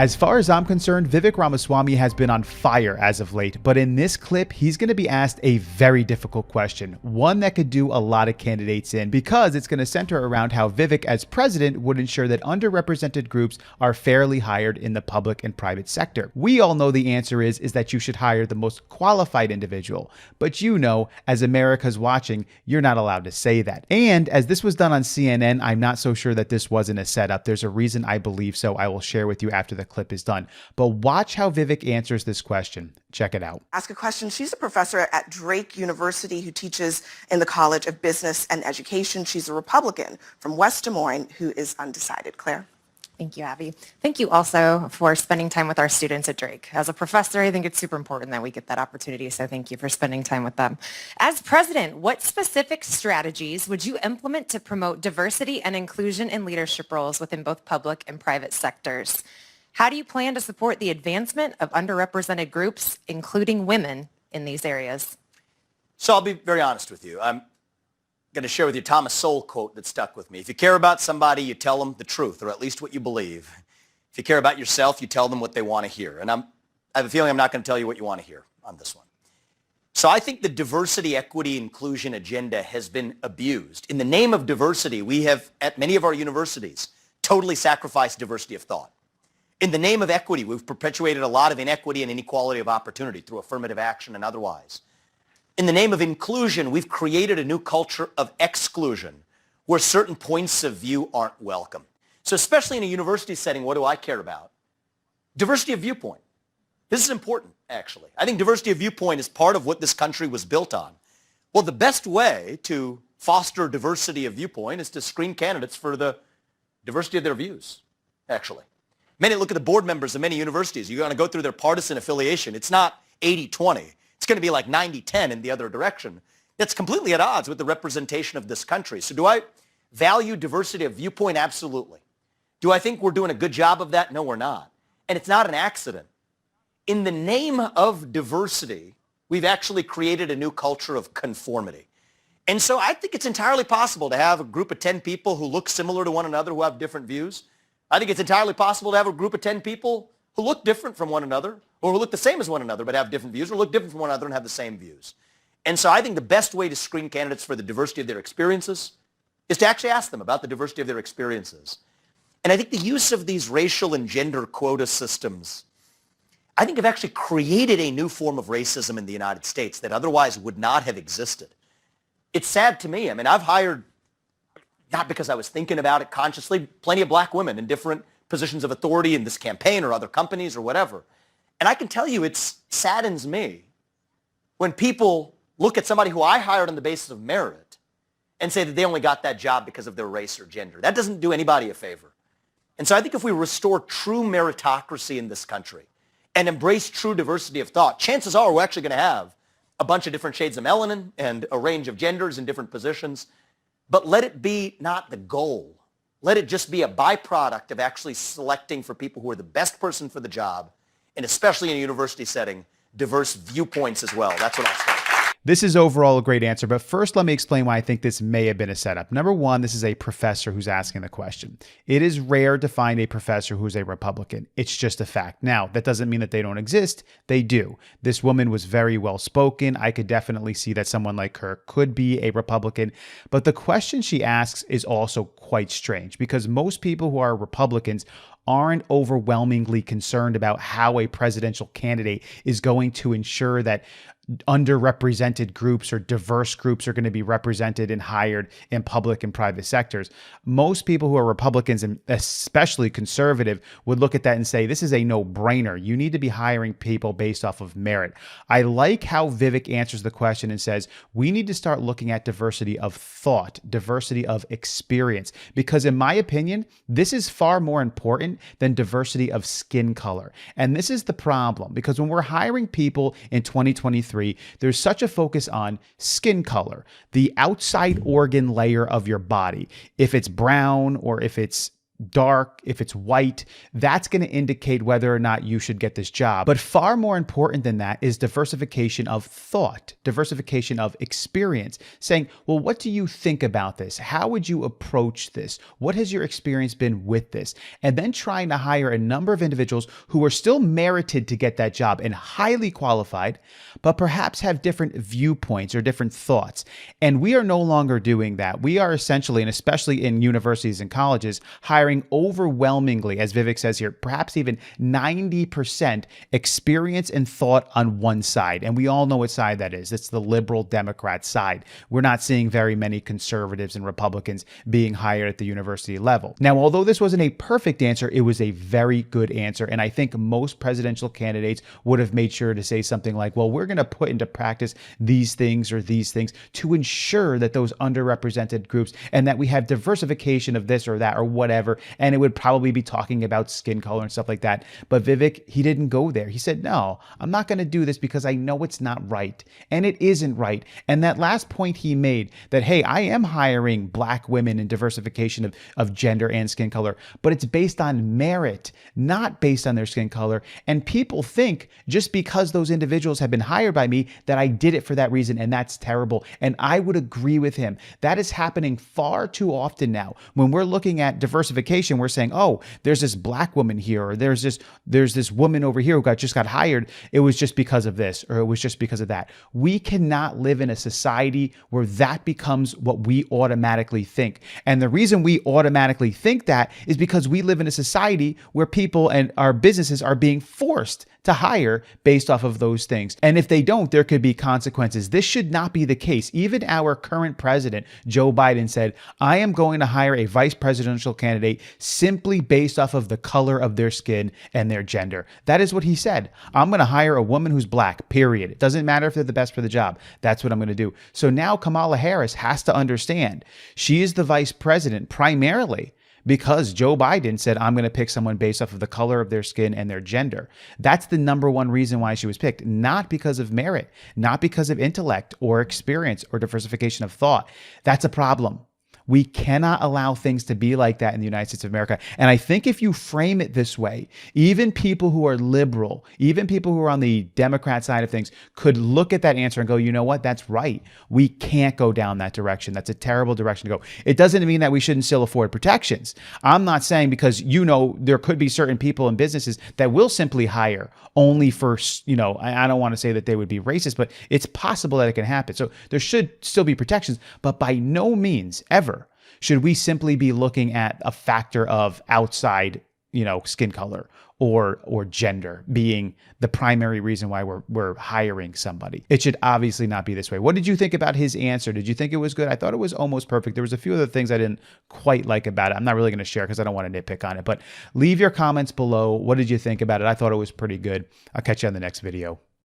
As far as I'm concerned, Vivek Ramaswamy has been on fire as of late, but in this clip, he's going to be asked a very difficult question, one that could do a lot of candidates in, because it's going to center around how Vivek as president would ensure that underrepresented groups are fairly hired in the public and private sector. We all know the answer is that you should hire the most qualified individual, but you know, as America's watching, you're not allowed to say that. And as this was done on CNN, I'm not so sure that this wasn't a setup. There's a reason I believe so. I will share with you after the clip is done. But watch how Vivek answers this question. Check it out. Ask a question. She's a professor at Drake University who teaches in the College of Business and Education. She's a Republican from West Des Moines who is undecided. Claire? Thank you, Abby. Thank you also for spending time with our students at Drake. As a professor, I think it's super important that we get that opportunity, so thank you for spending time with them. As president, what specific strategies would you implement to promote diversity and inclusion in leadership roles within both public and private sectors? How do you plan to support the advancement of underrepresented groups, including women, in these areas? So I'll be very honest with you. I'm going to share with you Thomas Sowell quote that stuck with me. If you care about somebody, you tell them the truth, or at least what you believe. If you care about yourself, you tell them what they want to hear. And I have a feeling I'm not going to tell you what you want to hear on this one. So I think the diversity, equity, inclusion agenda has been abused. In the name of diversity, we have, at many of our universities, totally sacrificed diversity of thought. In the name of equity, we've perpetuated a lot of inequity and inequality of opportunity through affirmative action and otherwise. In the name of inclusion, we've created a new culture of exclusion where certain points of view aren't welcome. So especially in a university setting, what do I care about? Diversity of viewpoint. This is important, actually. I think diversity of viewpoint is part of what this country was built on. Well, the best way to foster diversity of viewpoint is to screen candidates for the diversity of their views, actually. Many look at the board members of many universities. You're going to go through their partisan affiliation. It's not 80-20. It's going to be like 90-10 in the other direction. That's completely at odds with the representation of this country. So do I value diversity of viewpoint? Absolutely. Do I think we're doing a good job of that? No, we're not. And it's not an accident. In the name of diversity, we've actually created a new culture of conformity. And so I think it's entirely possible to have a group of 10 people who look similar to one another who have different views. I think it's entirely possible to have a group of 10 people who look different from one another, or who look the same as one another but have different views, or look different from one another and have the same views. And so I think the best way to screen candidates for the diversity of their experiences is to actually ask them about the diversity of their experiences. And I think the use of these racial and gender quota systems, I think have actually created a new form of racism in the United States that otherwise would not have existed. It's sad to me. I mean, I've hired, not because I was thinking about it consciously, plenty of black women in different positions of authority in this campaign or other companies or whatever. And I can tell you it saddens me when people look at somebody who I hired on the basis of merit and say that they only got that job because of their race or gender. That doesn't do anybody a favor. And so I think if we restore true meritocracy in this country and embrace true diversity of thought, chances are we're actually going to have a bunch of different shades of melanin and a range of genders in different positions. But let it be not the goal. Let it just be a byproduct of actually selecting for people who are the best person for the job, and especially in a university setting, diverse viewpoints as well. That's what I'll say. This is overall a great answer, but first let me explain why I think this may have been a setup. Number one, this is a professor who's asking the question. It is rare to find a professor who's a Republican. It's just a fact. Now, that doesn't mean that they don't exist. They do. This woman was very well spoken. I could definitely see that someone like her could be a Republican, but the question she asks is also quite strange because most people who are Republicans aren't overwhelmingly concerned about how a presidential candidate is going to ensure that underrepresented groups or diverse groups are going to be represented and hired in public and private sectors. Most people who are Republicans and especially conservative would look at that and say, this is a no-brainer. You need to be hiring people based off of merit. I like how Vivek answers the question and says, we need to start looking at diversity of thought, diversity of experience, because in my opinion, this is far more important than diversity of skin color. And this is the problem, because when we're hiring people in 2023, there's such a focus on skin color, the outside organ layer of your body. If it's brown or if it's dark, if it's white, that's going to indicate whether or not you should get this job. But far more important than that is diversification of thought, diversification of experience, saying, well, what do you think about this? How would you approach this? What has your experience been with this? And then trying to hire a number of individuals who are still merited to get that job and highly qualified, but perhaps have different viewpoints or different thoughts. And we are no longer doing that. We are essentially, and especially in universities and colleges, hiring overwhelmingly, as Vivek says here, perhaps even 90% experience and thought on one side. And we all know what side that is. It's the liberal Democrat side. We're not seeing very many conservatives and Republicans being hired at the university level. Now, although this wasn't a perfect answer, it was a very good answer. And I think most presidential candidates would have made sure to say something like, well, we're going to put into practice these things or these things to ensure that those underrepresented groups and that we have diversification of this or that or whatever. And it would probably be talking about skin color and stuff like that. But Vivek, he didn't go there. He said, no, I'm not going to do this because I know it's not right. And it isn't right. And that last point he made that, hey, I am hiring Black women in diversification of gender and skin color, but it's based on merit, not based on their skin color. And people think just because those individuals have been hired by me that I did it for that reason. And that's terrible. And I would agree with him. That is happening far too often now. When we're looking at diversification, we're saying, oh, there's this Black woman here, or there's this woman over here who just got hired. It was just because of this, or it was just because of that. We cannot live in a society where that becomes what we automatically think. And the reason we automatically think that is because we live in a society where people and our businesses are being forced to hire based off of those things. And if they don't, there could be consequences. This should not be the case. Even our current president, Joe Biden, said, I am going to hire a vice presidential candidate simply based off of the color of their skin and their gender. That is what he said. I'm going to hire a woman who's Black, period. It doesn't matter if they're the best for the job. That's what I'm going to do. So now Kamala Harris has to understand she is the vice president primarily because Joe Biden said, I'm going to pick someone based off of the color of their skin and their gender. That's the number one reason why she was picked, not because of merit, not because of intellect or experience or diversification of thought. That's a problem. We cannot allow things to be like that in the United States of America. And I think if you frame it this way, even people who are liberal, even people who are on the Democrat side of things could look at that answer and go, you know what, that's right. We can't go down that direction. That's a terrible direction to go. It doesn't mean that we shouldn't still afford protections. I'm not saying because, there could be certain people and businesses that will simply hire only for, I don't want to say that they would be racist, but it's possible that it can happen. So there should still be protections, but by no means ever should we simply be looking at a factor of outside, skin color or gender being the primary reason why we're hiring somebody? It should obviously not be this way. What did you think about his answer? Did you think it was good? I thought it was almost perfect. There was a few other things I didn't quite like about it. I'm not really going to share because I don't want to nitpick on it, but leave your comments below. What did you think about it? I thought it was pretty good. I'll catch you on the next video.